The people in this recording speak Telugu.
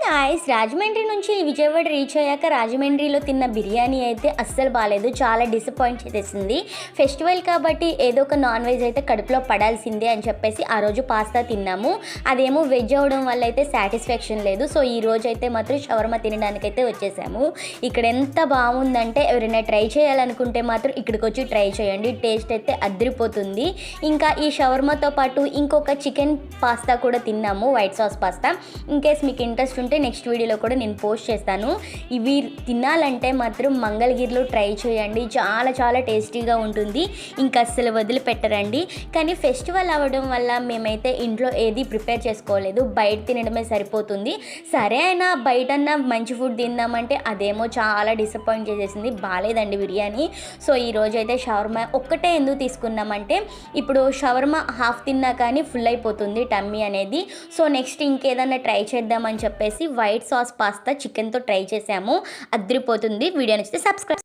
గాయ్స్, రాజమండ్రి నుంచి విజయవాడ రీచ్ అయ్యాక రాజమండ్రిలో తిన్న బిర్యానీ అయితే అస్సలు బాగాలేదు. చాలా డిసప్పాయింట్ చేసేసింది. ఫెస్టివల్ కాబట్టి ఏదో ఒక నాన్ వెజ్ అయితే కడుపులో పడాల్సిందే అని చెప్పేసి ఆ రోజు పాస్తా తిన్నాము. అదేమో వెజ్ అవడం వల్ల అయితే సాటిస్ఫాక్షన్ లేదు. సో ఈ రోజు అయితే మాత్రం షవర్మా తినడానికైతే వచ్చేసాము. ఇక్కడ ఎంత బాగుందంటే ఎవరైనా ట్రై చేయాలనుకుంటే మాత్రం ఇక్కడికి వచ్చి ట్రై చేయండి. టేస్ట్ అయితే అదిరిపోతుంది. ఇంకా ఈ షవర్మాతో పాటు ఇంకొక చికెన్ పాస్తా కూడా తిన్నాము, వైట్ సాస్ పాస్తా. ఇన్కేస్ మీకు ఇంట్రెస్ట్ ఉంటే నెక్స్ట్ వీడియోలో కూడా నేను పోస్ట్ చేస్తాను. ఇవి తినాలంటే మాత్రం మంగళగిరిలో ట్రై చేయండి. చాలా చాలా టేస్టీగా ఉంటుంది. ఇంకా అస్సలు వదిలిపెట్టరండి. కానీ ఫెస్టివల్ అవ్వడం వల్ల మేమైతే ఇంట్లో ఏది ప్రిపేర్ చేసుకోలేదు, బయట తినడమే సరిపోతుంది. సరే అయినా బయటన్నా మంచి ఫుడ్ తిందామంటే అదేమో చాలా డిసప్పాయింట్ చేసేసింది. బాగాలేదండి బిర్యానీ. సో ఈరోజు అయితే షవర్మా ఒక్కటే ఎందుకు తీసుకున్నామంటే ఇప్పుడు షవర్మా హాఫ్ తిన్నా కానీ ఫుల్ అయిపోతుంది టమ్మీ అనేది. సో నెక్స్ట్ ఇంకేదన్నా ట్రై చేద్దామని చెప్పేసి వైట్ సాస్ పాస్తా చికెన్తో ట్రై చేసాము. అదిరిపోతుంది. వీడియో నచ్చితే సబ్స్క్రైబ్.